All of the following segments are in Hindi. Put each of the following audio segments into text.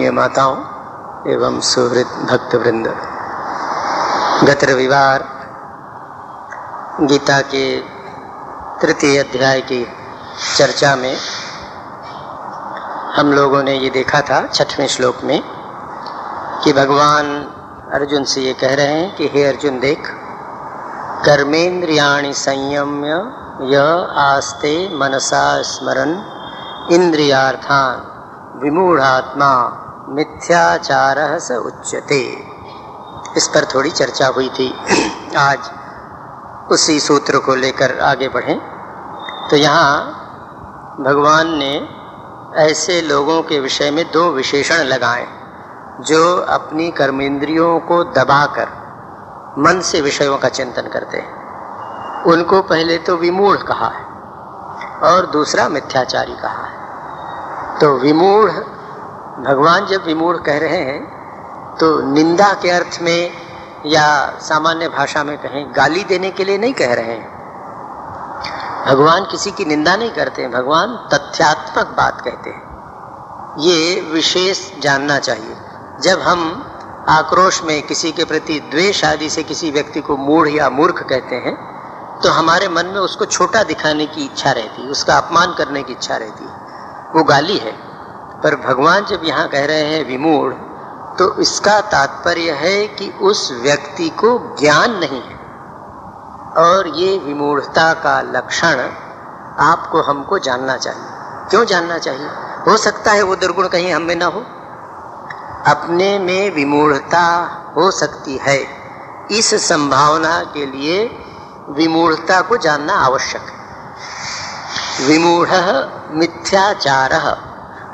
पूज्य माताओं एवं सुहृद भक्तवृंद, गत रविवार गीता के तृतीय अध्याय की चर्चा में हम लोगों ने ये देखा था 6वें श्लोक में कि भगवान अर्जुन से ये कह रहे हैं कि हे अर्जुन देख, कर्मेंद्रियाणि संयम्य यः आस्ते मनसा स्मरन् इंद्रियार्थान् विमूढ़ात्मा मिथ्याचारः स उच्यते। इस पर थोड़ी चर्चा हुई थी। आज उसी सूत्र को लेकर आगे बढ़ें तो यहाँ भगवान ने ऐसे लोगों के विषय में 2 विशेषण लगाए जो अपनी कर्मेंद्रियों को दबाकर मन से विषयों का चिंतन करते हैं। उनको पहले तो विमूढ़ कहा है और दूसरा मिथ्याचारी कहा है। तो विमूढ़, भगवान जब विमूढ़ कह रहे हैं तो निंदा के अर्थ में या सामान्य भाषा में कहें गाली देने के लिए नहीं कह रहे हैं। भगवान किसी की निंदा नहीं करते हैं, भगवान तथ्यात्मक बात कहते हैं। ये विशेष जानना चाहिए। जब हम आक्रोश में किसी के प्रति द्वेष आदि से किसी व्यक्ति को मूढ़ या मूर्ख कहते हैं तो हमारे मन में उसको छोटा दिखाने की इच्छा रहती है, उसका अपमान करने की इच्छा रहती है, वो गाली है। पर भगवान जब यहाँ कह रहे हैं विमूढ़, तो इसका तात्पर्य है कि उस व्यक्ति को ज्ञान नहीं है। और ये विमूढ़ता का लक्षण आपको हमको जानना चाहिए। क्यों जानना चाहिए? हो सकता है वो दुर्गुण कहीं हम में ना हो, अपने में विमूढ़ता हो सकती है। इस संभावना के लिए विमूढ़ता को जानना आवश्यक है। विमूढ़ः मिथ्याचारः,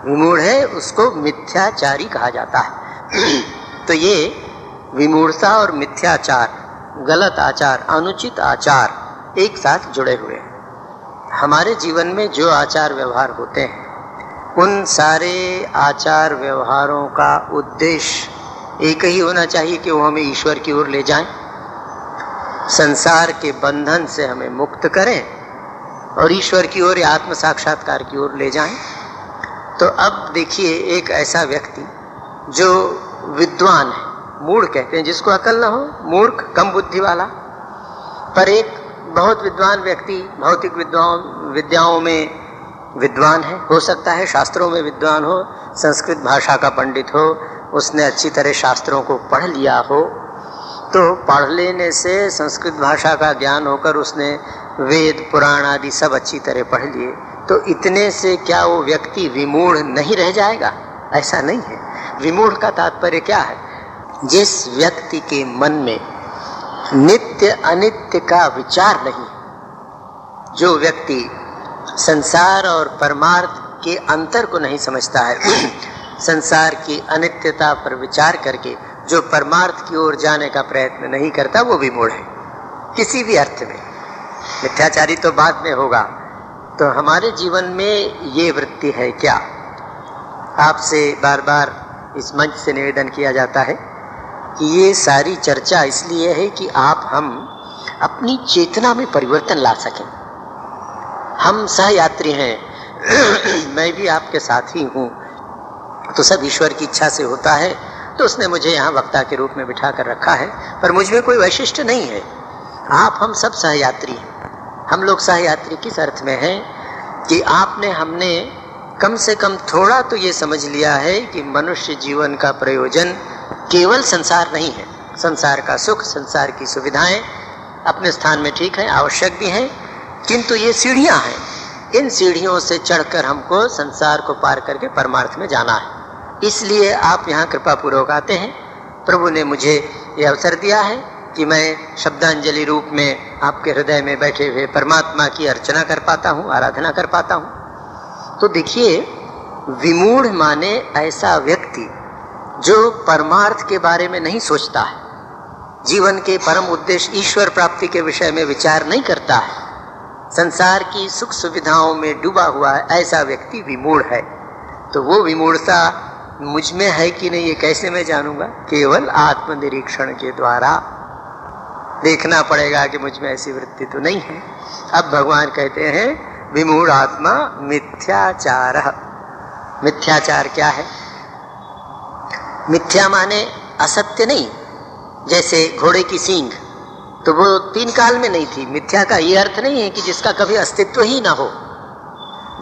विमूढ़ है उसको मिथ्याचारी कहा जाता है। तो ये विमूढ़ता और मिथ्याचार, गलत आचार, अनुचित आचार एक साथ जुड़े हुए हैं। हमारे जीवन में जो आचार व्यवहार होते हैं उन सारे आचार व्यवहारों का उद्देश्य एक ही होना चाहिए कि वो हमें ईश्वर की ओर ले जाएं, संसार के बंधन से हमें मुक्त करें और ईश्वर की ओर या आत्म साक्षात्कार की ओर ले जाएं। तो अब देखिए, एक ऐसा व्यक्ति जो विद्वान है, मूढ़ कहते हैं जिसको अकल ना हो, मूर्ख, कम बुद्धि वाला, पर एक बहुत विद्वान व्यक्ति भौतिक विद्याओं में विद्वान है, हो सकता है शास्त्रों में विद्वान हो, संस्कृत भाषा का पंडित हो, उसने अच्छी तरह शास्त्रों को पढ़ लिया हो। तो पढ़ लेने से संस्कृत भाषा का ज्ञान होकर उसने वेद पुराण आदि सब अच्छी तरह पढ़ लिए, तो इतने से क्या वो व्यक्ति विमूढ़ नहीं रह जाएगा? ऐसा नहीं है। विमूढ़ का तात्पर्य क्या है? जिस व्यक्ति के मन में नित्य अनित्य का विचार नहीं, जो व्यक्ति संसार और परमार्थ के अंतर को नहीं समझता है, संसार की अनित्यता पर विचार करके जो परमार्थ की ओर जाने का प्रयत्न नहीं करता, वो विमूढ़ है किसी भी अर्थ में। मिथ्याचारी तो बाद में होगा। तो हमारे जीवन में ये वृत्ति है क्या? आपसे बार बार इस मंच से निवेदन किया जाता है कि ये सारी चर्चा इसलिए है कि हम अपनी चेतना में परिवर्तन ला सकें। हम सहयात्री हैं, मैं भी आपके साथ ही हूँ, तो सब ईश्वर की इच्छा से होता है। तो उसने मुझे यहाँ वक्ता के रूप में बिठा कर रखा है, पर मुझ में कोई वैशिष्ट नहीं है। हम सब सहयात्री हैं। हम लोग सहयात्री किस अर्थ में हैं कि हमने कम से कम थोड़ा तो ये समझ लिया है कि मनुष्य जीवन का प्रयोजन केवल संसार नहीं है। संसार का सुख, संसार की सुविधाएं अपने स्थान में ठीक है, आवश्यक भी हैं, किंतु ये सीढ़ियां हैं। इन सीढ़ियों से चढ़कर हमको संसार को पार करके परमार्थ में जाना है। इसलिए आप यहाँ कृपा पूर्वक आते हैं। प्रभु ने मुझे ये अवसर दिया है कि मैं शब्दांजलि रूप में आपके हृदय में बैठे हुए परमात्मा की अर्चना कर पाता हूँ, आराधना कर पाता हूँ। तो देखिए, विमूढ़ माने ऐसा व्यक्ति जो परमार्थ के बारे में नहीं सोचता है, जीवन के परम उद्देश्य ईश्वर प्राप्ति के विषय में विचार नहीं करता है, संसार की सुख सुविधाओं में डूबा हुआ है, ऐसा व्यक्ति विमूढ़ है। तो वो विमूढ़ता मुझ में है कि नहीं, ये कैसे मैं जानूंगा? केवल आत्मनिरीक्षण के द्वारा देखना पड़ेगा कि मुझ में ऐसी वृत्ति तो नहीं है। अब भगवान कहते हैं विमूढ़ आत्मा मिथ्याचार। मिथ्याचार क्या है? मिथ्या माने असत्य नहीं, जैसे घोड़े की सींग तो वो 3 काल में नहीं थी। मिथ्या का ये अर्थ नहीं है कि जिसका कभी अस्तित्व ही ना हो,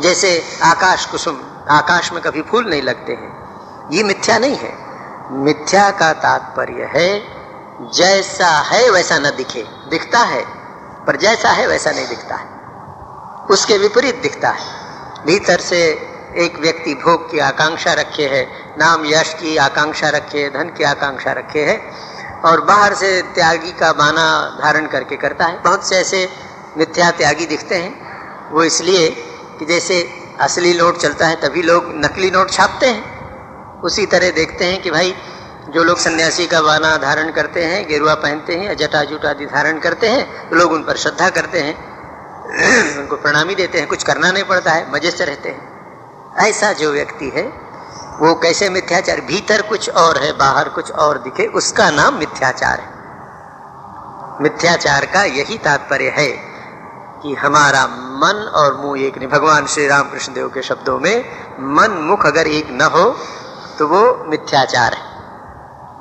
जैसे आकाश कुसुम, आकाश में कभी फूल नहीं लगते हैं, ये मिथ्या नहीं है। मिथ्या का तात्पर्य है जैसा है वैसा न दिखे, दिखता है पर जैसा है वैसा नहीं दिखता है, उसके विपरीत दिखता है। भीतर से एक व्यक्ति भोग की आकांक्षा रखे है, नाम यश की आकांक्षा रखे है, धन की आकांक्षा रखे है, और बाहर से त्यागी का बाना धारण करके करता है। बहुत से ऐसे मिथ्या त्यागी दिखते हैं, वो इसलिए कि जैसे असली नोट चलता है तभी लोग नकली नोट छापते हैं। उसी तरह देखते हैं कि भाई जो लोग सन्यासी का बाना धारण करते हैं, गेरुआ पहनते हैं, जटा जूटा आदि धारण करते हैं, तो लोग उन पर श्रद्धा करते हैं, उनको प्रणामी देते हैं, कुछ करना नहीं पड़ता है, मजे से रहते हैं। ऐसा जो व्यक्ति है वो कैसे मिथ्याचार, भीतर कुछ और है बाहर कुछ और दिखे, उसका नाम मिथ्याचार है। मिथ्याचार का यही तात्पर्य है कि हमारा मन और मुंह एक नहीं। भगवान श्री रामकृष्ण देव के शब्दों में मन मुख अगर एक न हो तो वो मिथ्याचार है।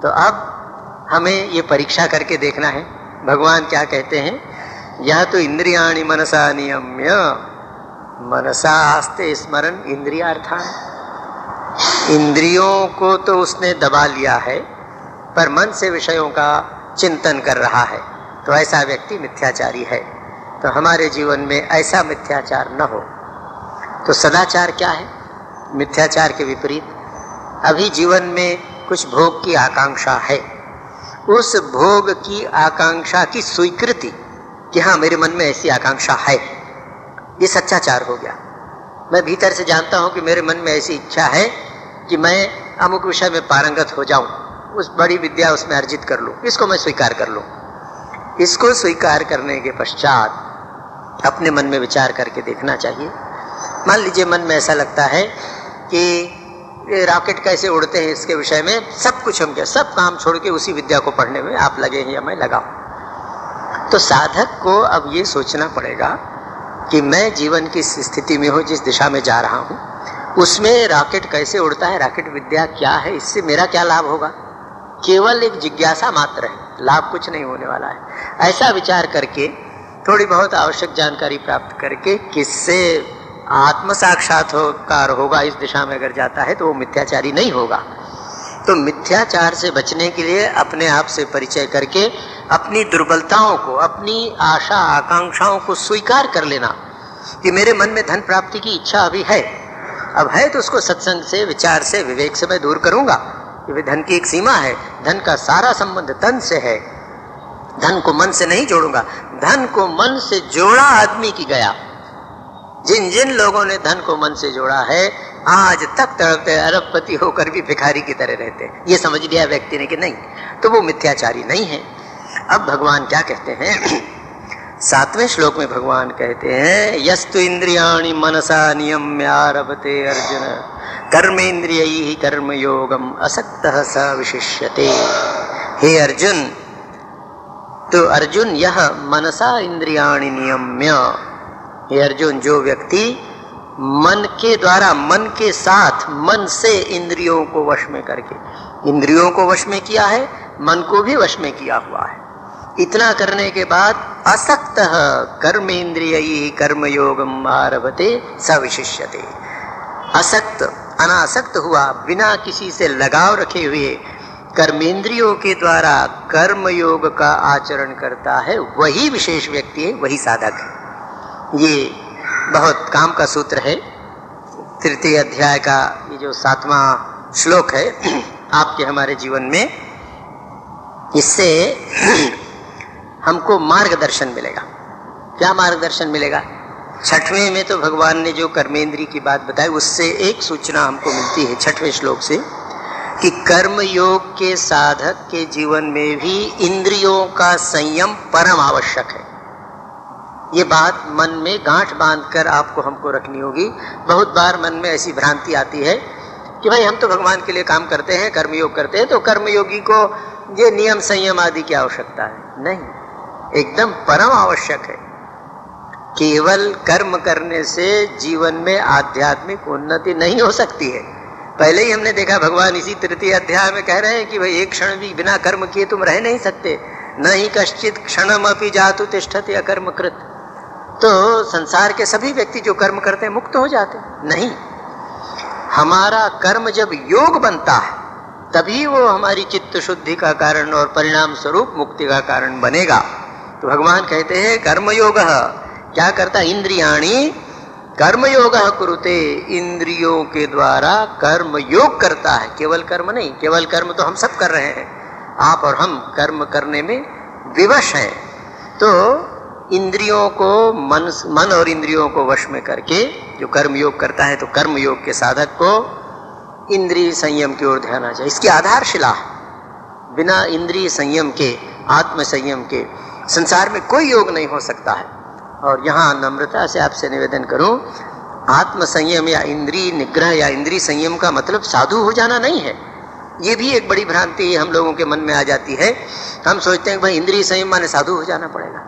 तो अब हमें ये परीक्षा करके देखना है भगवान क्या कहते हैं। यह तो इंद्रियाणि मनसा नियम्य मनसा आस्ते स्मरण इंद्रियार्थान, इंद्रियों को तो उसने दबा लिया है पर मन से विषयों का चिंतन कर रहा है, तो ऐसा व्यक्ति मिथ्याचारी है। तो हमारे जीवन में ऐसा मिथ्याचार न हो। तो सदाचार क्या है? मिथ्याचार के विपरीत। अभी जीवन में कुछ भोग की आकांक्षा है, उस भोग की आकांक्षा की स्वीकृति कि हाँ मेरे मन में ऐसी आकांक्षा है, ये सच्चाचार हो गया। मैं भीतर से जानता हूं कि मेरे मन में ऐसी इच्छा है कि मैं अमुक विषय में पारंगत हो जाऊं, उस बड़ी विद्या उसमें अर्जित कर लूं, इसको मैं स्वीकार कर लूं। इसको स्वीकार करने के पश्चात अपने मन में विचार करके देखना चाहिए। मान लीजिए मन में ऐसा लगता है कि ये रॉकेट कैसे उड़ते हैं इसके विषय में सब कुछ हम क्या सब काम छोड़ के उसी विद्या को पढ़ने में आप लगे हैं या मैं लगाऊं। तो साधक को अब ये सोचना पड़ेगा कि मैं जीवन की स्थिति में हूँ, जिस दिशा में जा रहा हूँ उसमें रॉकेट कैसे उड़ता है, रॉकेट विद्या क्या है, इससे मेरा क्या लाभ होगा। केवल एक जिज्ञासा मात्र है, लाभ कुछ नहीं होने वाला है। ऐसा विचार करके थोड़ी बहुत आवश्यक जानकारी प्राप्त करके किससे आत्म साक्षात्कार होगा इस दिशा में अगर जाता है तो वो मिथ्याचारी नहीं होगा। तो मिथ्याचार से बचने के लिए अपने आप से परिचय करके अपनी दुर्बलताओं को, अपनी आशा आकांक्षाओं को स्वीकार कर लेना कि मेरे मन में धन प्राप्ति की इच्छा अभी है, अब है तो उसको सत्संग से, विचार से, विवेक से मैं दूर करूंगा। कि धन की एक सीमा है, धन का सारा संबंध तन से है, धन को मन से नहीं जोड़ूंगा। धन को मन से जोड़ा आदमी की गया। जिन जिन लोगों ने धन को मन से जोड़ा है आज तक तड़पते अरबपति होकर भी भिखारी की तरह रहते हैं। ये समझ लिया व्यक्ति ने कि नहीं, तो वो मिथ्याचारी नहीं है। अब भगवान क्या कहते हैं 7वें श्लोक में भगवान कहते हैं यस्तु इंद्रियाणि मनसा नियम्यारभते अर्जुन कर्मेन्द्रियैः कर्मयोगम असक्तः स विशिष्यते। हे अर्जुन, तो अर्जुन यह मनसा इंद्रियाणि नियम्य, हे अर्जुन जो व्यक्ति मन के द्वारा, मन के साथ, मन से इंद्रियों को वश में करके, इंद्रियों को वश में किया है, मन को भी वश में किया हुआ है, इतना करने के बाद असक्तः कर्मेन्द्रियैः कर्मयोगम आरभते स विशिष्यते। असक्त, अनासक्त हुआ, बिना किसी से लगाव रखे हुए कर्मेंद्रियों के द्वारा कर्मयोग का आचरण करता है, वही विशेष व्यक्ति है, वही साधक है। ये बहुत काम का सूत्र है। 3 अध्याय का ये जो 7वां श्लोक है आपके हमारे जीवन में, इससे हमको मार्गदर्शन मिलेगा। क्या मार्गदर्शन मिलेगा? 6वें में तो भगवान ने जो कर्मेंद्रिय की बात बताई उससे एक सूचना हमको मिलती है 6वें श्लोक से कि कर्म योग के साधक के जीवन में भी इंद्रियों का संयम परम आवश्यक है। ये बात मन में गांठ बांधकर आपको हमको रखनी होगी। बहुत बार मन में ऐसी भ्रांति आती है कि भाई हम तो भगवान के लिए काम करते हैं, कर्मयोग करते हैं, तो कर्मयोगी को ये नियम संयम आदि की आवश्यकता है। नहीं, एकदम परम आवश्यक है। केवल कर्म करने से जीवन में आध्यात्मिक उन्नति नहीं हो सकती है। पहले ही हमने देखा भगवान इसी तृतीय अध्याय में कह रहे हैं कि भाई एक क्षण भी बिना कर्म किए तुम रह नहीं सकते, न ही कश्चित क्षणम अपि जातु तिष्ठति अकर्म कृत। तो संसार के सभी व्यक्ति जो कर्म करते हैं मुक्त हो जाते हैं? नहीं, हमारा कर्म जब योग बनता है तभी वो हमारी चित्त शुद्धि का कारण और परिणाम स्वरूप मुक्ति का कारण बनेगा। तो भगवान कहते हैं कर्मयोग क्या करता है? इंद्रियाणि कर्मयोग कुरुते, इंद्रियों के द्वारा कर्म योग करता है। केवल कर्म नहीं, केवल कर्म तो हम सब कर रहे हैं, आप और हम कर्म करने में विवश हैं। तो इंद्रियों को मन और इंद्रियों को वश में करके जो कर्म योग करता है, तो कर्म योग के साधक को इंद्रिय संयम की ओर ध्यान आ जाए। इसकी आधारशिला है। बिना इंद्रिय संयम के, आत्म संयम के संसार में कोई योग नहीं हो सकता है। और यहाँ नम्रता से आपसे निवेदन करूं, आत्म संयम या इंद्रिय निग्रह या इंद्रिय संयम का मतलब साधु हो जाना नहीं है। ये भी एक बड़ी भ्रांति हम लोगों के मन में आ जाती है। हम सोचते हैं कि भाई इंद्रिय संयम माने साधु हो जाना पड़ेगा।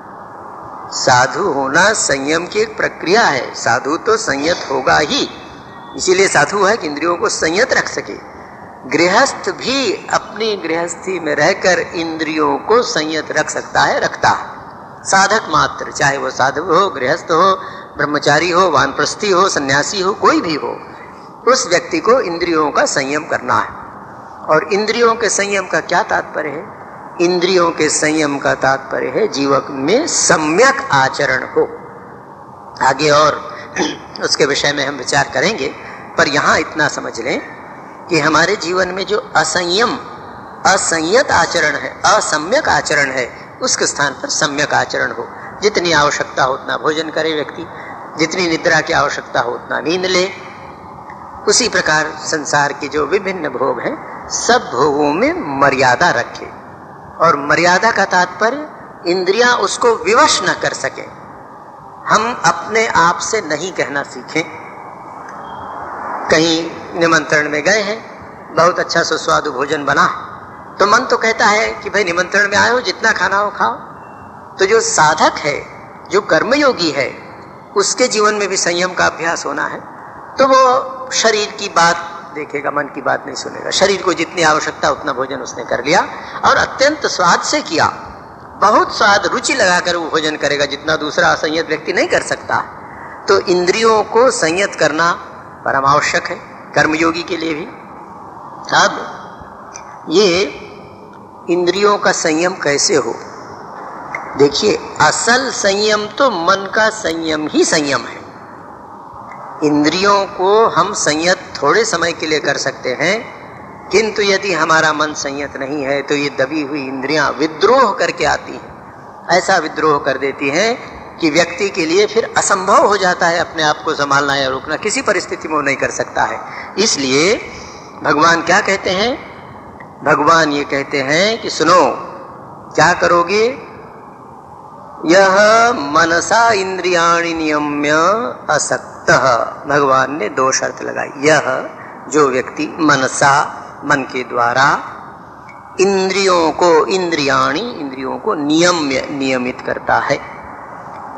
साधु होना संयम की एक प्रक्रिया है। साधु तो संयत होगा ही, इसीलिए साधु है कि इंद्रियों को संयत रख सके। गृहस्थ भी अपनी गृहस्थी में रहकर इंद्रियों को संयत रख सकता है, रखता है। साधक मात्र, चाहे वो साधु हो, गृहस्थ हो, ब्रह्मचारी हो, वानप्रस्थी हो, सन्यासी हो, कोई भी हो, उस व्यक्ति को इंद्रियों का संयम करना है। और इंद्रियों के संयम का क्या तात्पर्य है? इंद्रियों के संयम का तात्पर्य है जीवन में सम्यक आचरण हो। आगे और उसके विषय में हम विचार करेंगे, पर यहाँ इतना समझ लें कि हमारे जीवन में जो असंयत आचरण है, असम्यक आचरण है, उसके स्थान पर सम्यक आचरण हो। जितनी आवश्यकता हो उतना भोजन करे व्यक्ति, जितनी निद्रा की आवश्यकता हो उतना नींद ले। उसी प्रकार संसार की जो विभिन्न भोग हैं, सब भोगों में मर्यादा रखे। और मर्यादा का तात्पर्य इंद्रियां उसको विवश न कर सके। हम अपने आप से नहीं कहना सीखें। कहीं निमंत्रण में गए हैं, बहुत अच्छा सुस्वादु भोजन बना, तो मन तो कहता है कि भाई निमंत्रण में आए हो, जितना खाना हो खाओ। तो जो साधक है, जो कर्मयोगी है, उसके जीवन में भी संयम का अभ्यास होना है। तो वो शरीर की बात देखेगा, मन की बात नहीं सुनेगा। शरीर को जितनी आवश्यकता उतना भोजन उसने कर लिया और अत्यंत स्वाद से किया, बहुत स्वाद रुचि लगाकर वो भोजन करेगा, जितना दूसरा असंयत व्यक्ति नहीं कर सकता। तो इंद्रियों को संयत करना परम आवश्यक है कर्मयोगी के लिए भी। अब ये इंद्रियों का संयम कैसे हो? देखिए, असल संयम तो मन का संयम ही संयम है। इंद्रियों को हम संयत थोड़े समय के लिए कर सकते हैं, किंतु यदि हमारा मन संयत नहीं है तो ये दबी हुई इंद्रियां विद्रोह करके आती हैं। ऐसा विद्रोह कर देती हैं कि व्यक्ति के लिए फिर असंभव हो जाता है अपने आप को संभालना या रोकना। किसी परिस्थिति में वो नहीं कर सकता है। इसलिए भगवान क्या कहते हैं? भगवान ये कहते हैं कि सुनो, क्या करोगे? यह मनसा इंद्रियाणि नियम्य असक्तः। भगवान ने दो शर्त लगाई। यह जो व्यक्ति मनसा, मन के द्वारा, इंद्रियों को नियमित करता है,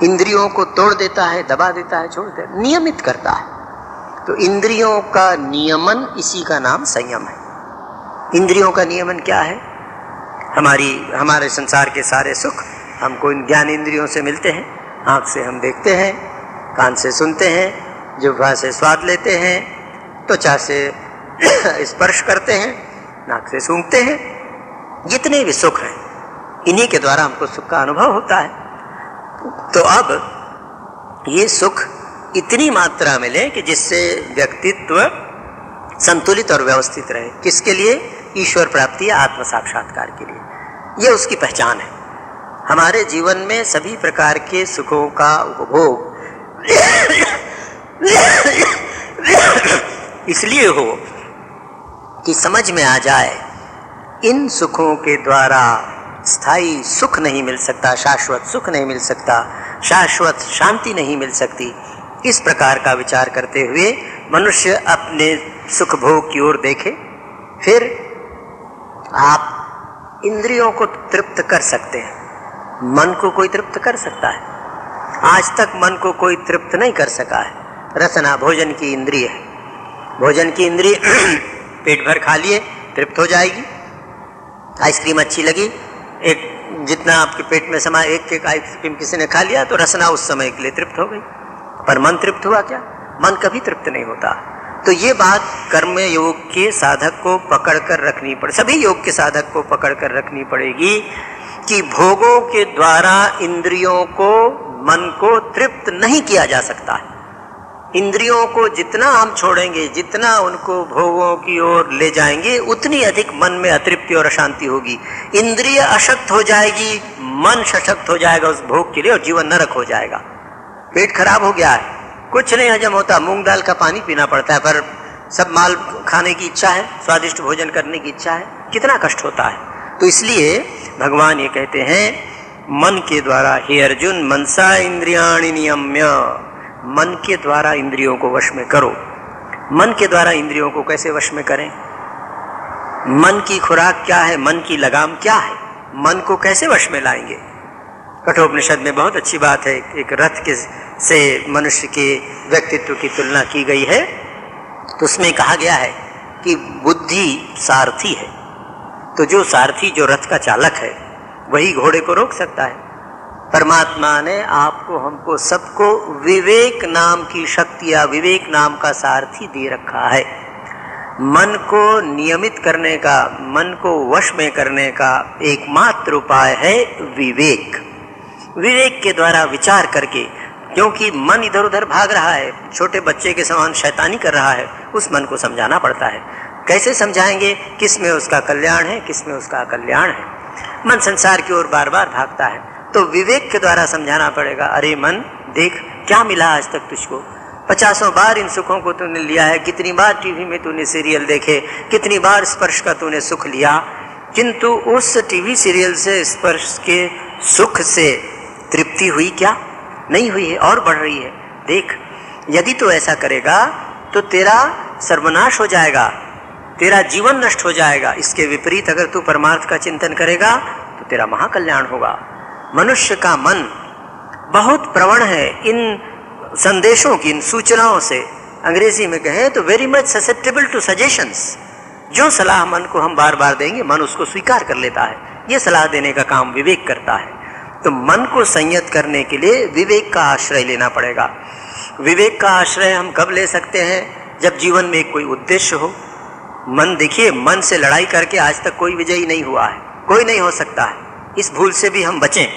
इंद्रियों को तोड़ देता है, दबा देता है, छोड़ देता है, नियमित करता है। तो इंद्रियों का नियमन, इसी का नाम संयम है। इंद्रियों का नियमन क्या है? हमारे संसार के सारे सुख हमको इन ज्ञान इंद्रियों से मिलते हैं। आँख से हम देखते हैं, कान से सुनते हैं, जिह्वा से स्वाद लेते हैं, त्वचा से स्पर्श करते हैं, नाक से सूंघते हैं। जितने भी सुख हैं, इन्हीं के द्वारा हमको सुख का अनुभव होता है। तो अब ये सुख इतनी मात्रा में लें कि जिससे व्यक्तित्व संतुलित और व्यवस्थित रहे। किसके लिए? ईश्वर प्राप्ति या आत्म साक्षात्कार के लिए। यह उसकी पहचान है। हमारे जीवन में सभी प्रकार के सुखों का उपभोग इसलिए हो कि समझ में आ जाए इन सुखों के द्वारा स्थायी सुख नहीं मिल सकता, शाश्वत सुख नहीं मिल सकता, शाश्वत शांति नहीं मिल सकती। इस प्रकार का विचार करते हुए मनुष्य अपने सुख भोग की ओर देखे। फिर आप इंद्रियों को तृप्त कर सकते हैं। मन को कोई तृप्त कर सकता है? आज तक मन को कोई तृप्त नहीं कर सका है। रसना भोजन की इंद्रिय है, भोजन की इंद्रिय पेट भर खा लिए, तृप्त हो जाएगी। आइसक्रीम अच्छी लगी, एक जितना आपके पेट में समा एक आइसक्रीम किसी ने खा लिया तो रसना उस समय के लिए तृप्त हो गई, पर मन तृप्त हुआ क्या? मन कभी तृप्त नहीं होता। तो ये बात कर्म योग के साधक को पकड़ कर रखनी पड़े, सभी योग के साधक को पकड़ कर रखनी पड़ेगी कि भोगों के द्वारा इंद्रियों को, मन को तृप्त नहीं किया जा सकता है। इंद्रियों को जितना हम छोड़ेंगे, जितना उनको भोगों की ओर ले जाएंगे, उतनी अधिक मन में अतृप्ति और अशांति होगी। इंद्रिय अशक्त हो जाएगी, मन सशक्त हो जाएगा उस भोग के लिए और जीवन नरक हो जाएगा। पेट खराब हो गया है, कुछ नहीं हजम होता, मूंग दाल का पानी पीना पड़ता है, पर सब माल खाने की इच्छा है, स्वादिष्ट भोजन करने की इच्छा है, कितना कष्ट होता है। तो इसलिए भगवान ये कहते हैं मन के द्वारा, हे अर्जुन मनसा इंद्रियाणि नियम्य, मन के द्वारा इंद्रियों को वश में करो। मन के द्वारा इंद्रियों को कैसे वश में करें? मन की खुराक क्या है, मन की लगाम क्या है, मन को कैसे वश में लाएंगे? कठोपनिषद में बहुत अच्छी बात है, एक रथ के से मनुष्य के व्यक्तित्व की तुलना की गई है, तो उसमें कहा गया है कि बुद्धि सारथी है, तो जो सारथी, जो रथ का चालक है, वही घोड़े को रोक सकता है। परमात्मा ने आपको, हमको, सबको विवेक नाम की शक्ति या विवेक नाम का सारथी दे रखा है। मन को नियमित करने का, मन को वश में करने का एकमात्र उपाय है विवेक। विवेक के द्वारा विचार करके, क्योंकि मन इधर उधर भाग रहा है, छोटे बच्चे के समान शैतानी कर रहा है, उस मन को समझाना पड़ता है। कैसे समझाएंगे? किस में उसका कल्याण है, किस में उसका अकल्याण है। मन संसार की ओर बार बार भागता है, तो विवेक के द्वारा समझाना पड़ेगा, अरे मन देख क्या मिला आज तक तुझको, 50 बार इन सुखों को तूने लिया है, कितनी बार टीवी में तूने सीरियल देखे, कितनी बार स्पर्श का तूने सुख लिया, किंतु उस टीवी सीरियल से, स्पर्श के सुख से तृप्ति हुई क्या? नहीं हुई है, और बढ़ रही है। देख, यदि तू ऐसा करेगा तो तेरा सर्वनाश हो जाएगा, तेरा जीवन नष्ट हो जाएगा। इसके विपरीत अगर तू परमार्थ का चिंतन करेगा तो तेरा महाकल्याण होगा। मनुष्य का मन बहुत प्रवण है इन संदेशों की, इन सूचनाओं से। अंग्रेजी में कहें तो very much susceptible to suggestions. जो सलाह मन को हम बार बार देंगे, मन उसको स्वीकार कर लेता है। ये सलाह देने का काम विवेक करता है। तो मन को संयत करने के लिए विवेक का आश्रय लेना पड़ेगा। विवेक का आश्रय हम कब ले सकते हैं? जब जीवन में कोई उद्देश्य हो। मन, देखिए, मन से लड़ाई करके आज तक कोई विजयी नहीं हुआ है, कोई नहीं हो सकता है। इस भूल से भी हम बचें।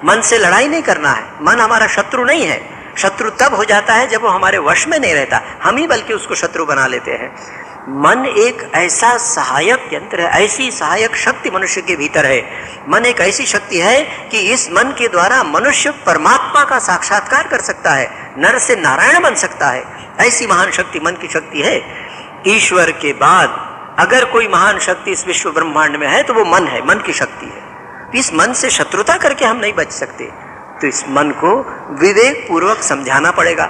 मन से लड़ाई नहीं करना है। मन हमारा शत्रु नहीं है। शत्रु तब हो जाता है जब वो हमारे वश में नहीं रहता, हम ही बल्कि उसको शत्रु बना लेते हैं। मन एक ऐसा सहायक यंत्र है, ऐसी सहायक शक्ति मनुष्य के भीतर है। मन एक ऐसी शक्ति है कि इस मन के द्वारा मनुष्य परमात्मा का साक्षात्कार कर सकता है, नर से नारायण बन सकता है। ऐसी महान शक्ति मन की शक्ति है। ईश्वर के बाद अगर कोई महान शक्ति इस विश्व ब्रह्मांड में है तो वो मन है, मन की शक्ति है। इस मन से शत्रुता करके हम नहीं बच सकते, तो इस मन को विवेक पूर्वक समझाना पड़ेगा।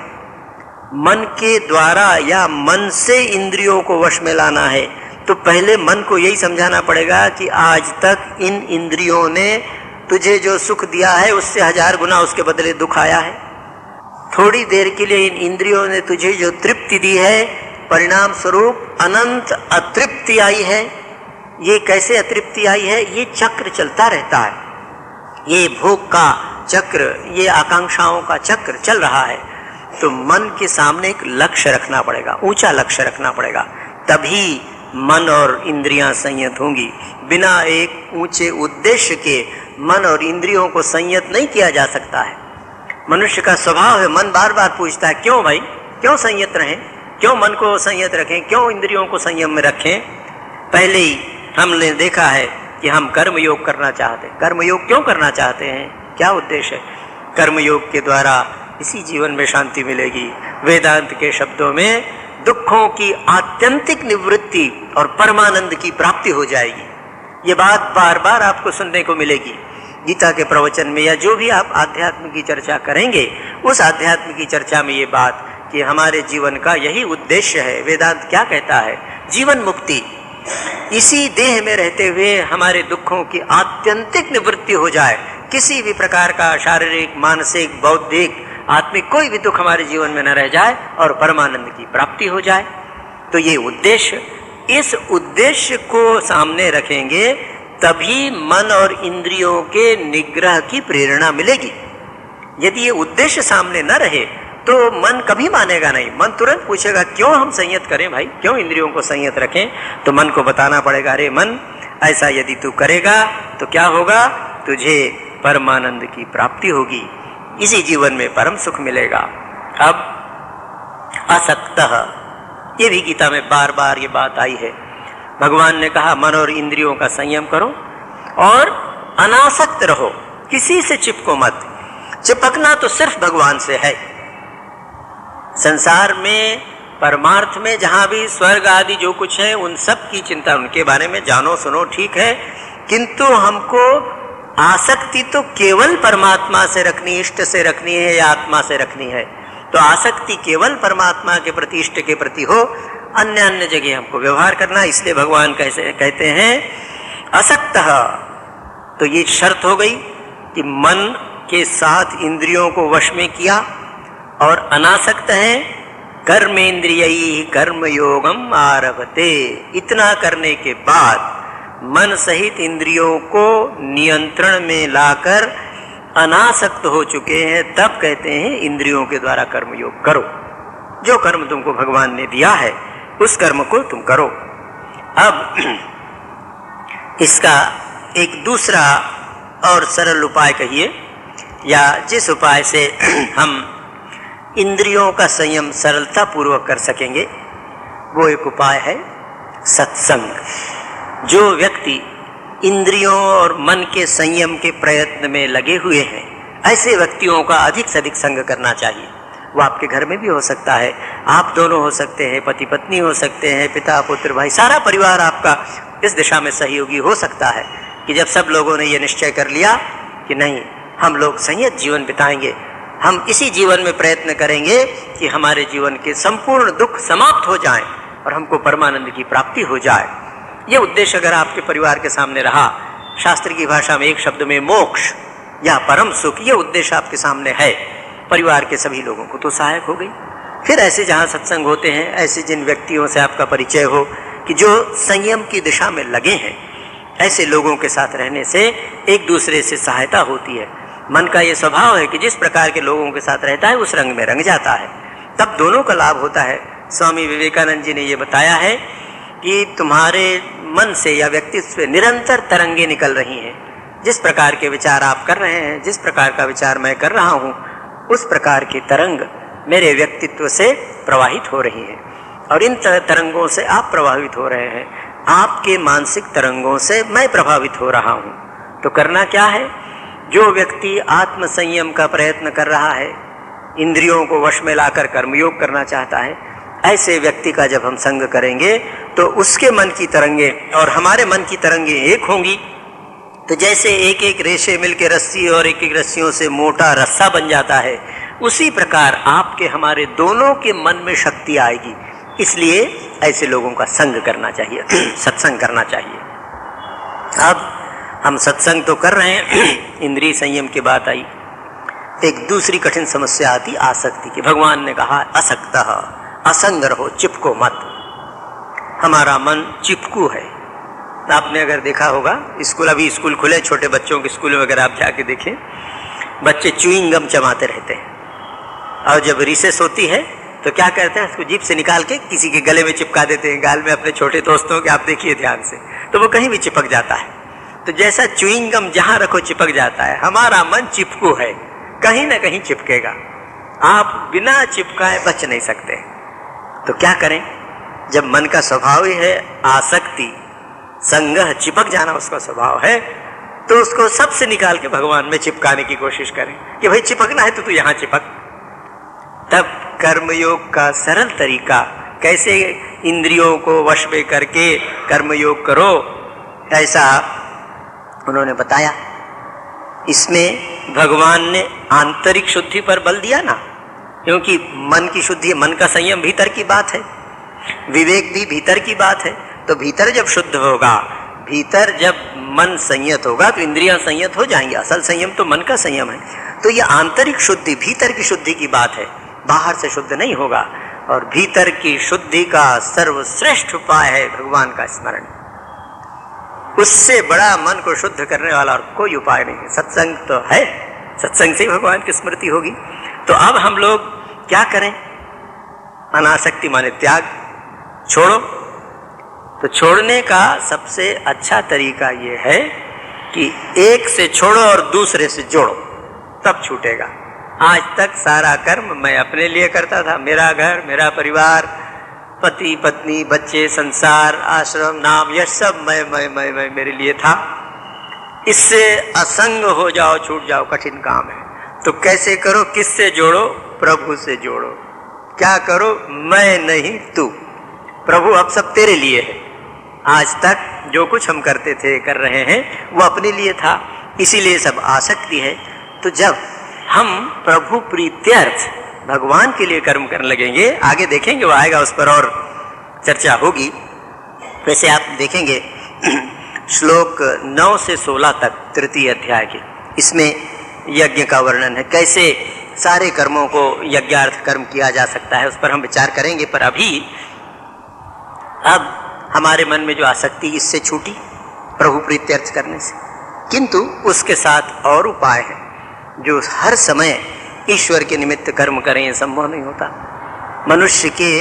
मन के द्वारा या मन से इंद्रियों को वश में लाना है तो पहले मन को यही समझाना पड़ेगा कि आज तक इन इंद्रियों ने तुझे जो सुख दिया है उससे 1000 गुना उसके बदले दुख आया है। थोड़ी देर के लिए इन इंद्रियों ने तुझे जो तृप्ति दी है, परिणाम स्वरूप अनंत अतृप्ति आई है। ये कैसे अतृप्ति आई है? ये चक्र चलता रहता है, ये भोग का चक्र, ये आकांक्षाओं का चक्र चल रहा है। तो मन के सामने एक लक्ष्य रखना पड़ेगा, ऊंचा लक्ष्य रखना पड़ेगा, तभी मन और इंद्रियां संयत होंगी। बिना एक ऊंचे उद्देश्य के मन और इंद्रियों को संयत नहीं किया जा सकता है। मनुष्य का स्वभाव है, मन बार बार पूछता है, क्यों भाई, क्यों संयत रहें, क्यों मन को संयत रखें, क्यों इंद्रियों को संयम में रखें। पहले ही हमने देखा है कि हम कर्म योग करना चाहते हैं। कर्म योग क्यों करना चाहते हैं? क्या उद्देश्य है? कर्म योग के द्वारा इसी जीवन में शांति मिलेगी। वेदांत के शब्दों में दुखों की आत्यंतिक निवृत्ति और परमानंद की प्राप्ति हो जाएगी। ये बात बार बार आपको सुनने को मिलेगी गीता के प्रवचन में, या जो भी आप आध्यात्म की चर्चा करेंगे उस आध्यात्म की चर्चा में ये बात कि हमारे जीवन का यही उद्देश्य है। वेदांत क्या कहता है? जीवन मुक्ति। इसी देह में रहते हुए हमारे दुखों की आत्यंतिक निवृत्ति हो जाए, किसी भी प्रकार का शारीरिक, मानसिक, बौद्धिक, आत्मिक कोई भी दुख हमारे जीवन में न रह जाए और परमानंद की प्राप्ति हो जाए। तो ये उद्देश्य, इस उद्देश्य को सामने रखेंगे तभी मन और इंद्रियों के निग्रह की प्रेरणा मिलेगी। यदि ये उद्देश्य सामने न रहे तो मन कभी मानेगा नहीं। मन तुरंत पूछेगा क्यों हम संयत करें भाई, क्यों इंद्रियों को संयत रखें। तो मन को बताना पड़ेगा, अरे मन ऐसा यदि तू करेगा तो क्या होगा, तुझे परमानंद की प्राप्ति होगी, इसी जीवन में परम सुख मिलेगा। अब असक्तः, ये भी गीता में बार बार ये बात आई है। भगवान ने कहा मन और इंद्रियों का संयम करो और अनासक्त रहो, किसी से चिपको मत। चिपकना तो सिर्फ भगवान से है। संसार में परमार्थ में जहाँ भी स्वर्ग आदि जो कुछ है उन सब की चिंता, उनके बारे में जानो सुनो ठीक है, किंतु हमको आसक्ति तो केवल परमात्मा से रखनी, इष्ट से रखनी है या आत्मा से रखनी है। तो आसक्ति केवल परमात्मा के प्रति, इष्ट के प्रति हो, अन्य अन्य जगह हमको व्यवहार करना। इसलिए भगवान कैसे कहते हैं असक्तः। तो ये शर्त हो गई कि मन के साथ इंद्रियों को वश में किया और अनासक्त है। कर्मेंद्रियैः कर्मयोगम आरभते, इतना करने के बाद मन सहित इंद्रियों को नियंत्रण में लाकर अनासक्त हो चुके हैं, तब कहते हैं इंद्रियों के द्वारा कर्मयोग करो। जो कर्म तुमको भगवान ने दिया है उस कर्म को तुम करो। अब इसका एक दूसरा और सरल उपाय कहिए, या जिस उपाय से हम इंद्रियों का संयम सरलता पूर्वक कर सकेंगे, वो एक उपाय है सत्संग। जो व्यक्ति इंद्रियों और मन के संयम के प्रयत्न में लगे हुए हैं, ऐसे व्यक्तियों का अधिक से अधिक संग करना चाहिए। वो आपके घर में भी हो सकता है, आप दोनों हो सकते हैं, पति पत्नी हो सकते हैं, पिता पुत्र भाई, सारा परिवार आपका इस दिशा में सहयोगी हो सकता है कि जब सब लोगों ने ये निश्चय कर लिया कि नहीं, हम लोग संयत जीवन बिताएंगे, हम इसी जीवन में प्रयत्न करेंगे कि हमारे जीवन के संपूर्ण दुख समाप्त हो जाएं और हमको परमानंद की प्राप्ति हो जाए। ये उद्देश्य अगर आपके परिवार के सामने रहा, शास्त्र की भाषा में एक शब्द में मोक्ष या परम सुख, ये उद्देश्य आपके सामने है, परिवार के सभी लोगों को तो सहायक हो गई। फिर ऐसे जहाँ सत्संग होते हैं, ऐसे जिन व्यक्तियों से आपका परिचय हो कि जो संयम की दिशा में लगे हैं, ऐसे लोगों के साथ रहने से एक दूसरे से सहायता होती है। मन का ये स्वभाव है कि जिस प्रकार के लोगों के साथ रहता है उस रंग में रंग जाता है, तब दोनों का लाभ होता है। स्वामी विवेकानंद जी ने ये बताया है कि तुम्हारे मन से या व्यक्तित्व से निरंतर तरंगे निकल रही हैं। जिस प्रकार के विचार आप कर रहे हैं, जिस प्रकार का विचार मैं कर रहा हूँ, उस प्रकार की तरंग मेरे व्यक्तित्व से प्रवाहित हो रही है और इन तरंगों से आप प्रभावित हो रहे हैं। आपके मानसिक तरंगों से मैं प्रभावित हो रहा हूँ। तो करना क्या है? जो व्यक्ति आत्म संयम का प्रयत्न कर रहा है, इंद्रियों को वश में लाकर कर्मयोग करना चाहता है, ऐसे व्यक्ति का जब हम संग करेंगे तो उसके मन की तरंगे और हमारे मन की तरंगे एक होंगी। तो जैसे एक एक रेशे मिलकर रस्सी और एक एक रस्सियों से मोटा रस्सा बन जाता है, उसी प्रकार आपके हमारे दोनों के मन में शक्ति आएगी। इसलिए ऐसे लोगों का संग करना चाहिए, सत्संग करना चाहिए। अब हम सत्संग तो कर रहे हैं, इंद्रिय संयम की बात आई, एक दूसरी कठिन समस्या आती आसक्ति की। भगवान ने कहा असक्तः, असंग रहो, चिपको मत। हमारा मन चिपकू है। आपने अगर देखा होगा, स्कूल, अभी स्कूल खुले, छोटे बच्चों के स्कूल वगैरह आप जाके देखें, बच्चे च्युइंग गम चबाते रहते हैं और जब रिसेस होती है तो क्या करते हैं, उसको जीभ से निकाल के किसी के गले में चिपका देते हैं, गाल में अपने छोटे दोस्तों के। आप देखिए ध्यान से, तो वो कहीं भी चिपक जाता है। तो जैसा च्युइंग गम जहां रखो चिपक जाता है, हमारा मन चिपकू है, कहीं ना कहीं चिपकेगा। आप बिना चिपकाए बच नहीं सकते। तो क्या करें? जब मन का स्वभाव ही है आसक्ति, संगह, चिपक जाना उसका स्वभाव है, तो उसको सबसे निकाल के भगवान में चिपकाने की कोशिश करें कि भाई चिपकना है तो तू यहां चिपक। तब कर्मयोग का सरल तरीका, कैसे इंद्रियों को वश में करके कर्मयोग करो, ऐसा उन्होंने बताया। इसमें भगवान ने आंतरिक शुद्धि पर बल दिया ना, क्योंकि मन की शुद्धि, मन का संयम भीतर की बात है, विवेक भी भीतर की बात है। तो भीतर जब शुद्ध होगा, भीतर जब मन संयत होगा तो इंद्रियां संयत हो जाएंगी। असल संयम तो मन का संयम है। तो ये आंतरिक शुद्धि, भीतर की शुद्धि की बात है, बाहर से शुद्ध नहीं होगा। और भीतर की शुद्धि का सर्वश्रेष्ठ उपाय है भगवान का स्मरण। उससे बड़ा मन को शुद्ध करने वाला और कोई उपाय नहीं है। सत्संग तो है, सत्संग से ही भगवान की स्मृति होगी। तो अब हम लोग क्या करें? अनासक्ति माने त्याग, छोड़ो। तो छोड़ने का सबसे अच्छा तरीका ये है कि एक से छोड़ो और दूसरे से जोड़ो, तब छूटेगा। आज तक सारा कर्म मैं अपने लिए करता था, मेरा घर, मेरा परिवार, पति पत्नी, बच्चे, संसार, आश्रम, नाम, यह सब मैं मेरे लिए था। इससे असंग हो जाओ, छूट जाओ, कठिन काम है। तो कैसे करो? किससे जोड़ो? प्रभु से जोड़ो। क्या करो? मैं नहीं तू। प्रभु अब सब तेरे लिए है। आज तक जो कुछ हम करते थे, कर रहे हैं, वो अपने लिए था, इसीलिए सब आसक्ति है। तो जब हम प्रभु प्रीत्यर्थ भगवान के लिए कर्म करने लगेंगे, आगे देखेंगे, वो आएगा, उस पर और चर्चा होगी। वैसे आप देखेंगे श्लोक 9 से 16 तक तृतीय अध्याय के, इसमें यज्ञ का वर्णन है, कैसे सारे कर्मों को यज्ञार्थ कर्म किया जा सकता है, उस पर हम विचार करेंगे। पर अभी अब हमारे मन में जो आसक्ति इससे छूटी प्रभु प्रीत्यर्थ करने से, किंतु उसके साथ और उपाय है जो हर समय ईश्वर के निमित्त कर्म करें, ये संभव नहीं होता। मनुष्य के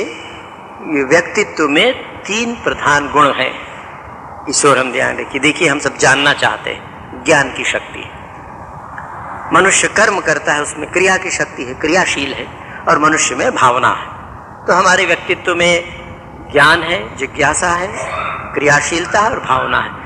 व्यक्तित्व में 3 प्रधान गुण हैं। ईश्वर हम ध्यान रखिए। देखिए, हम सब जानना चाहते हैं, ज्ञान की शक्ति है। मनुष्य कर्म करता है, उसमें क्रिया की शक्ति है, क्रियाशील है, और मनुष्य में भावना है। तो हमारे व्यक्तित्व में ज्ञान है, जिज्ञासा है, क्रियाशीलता है और भावना है।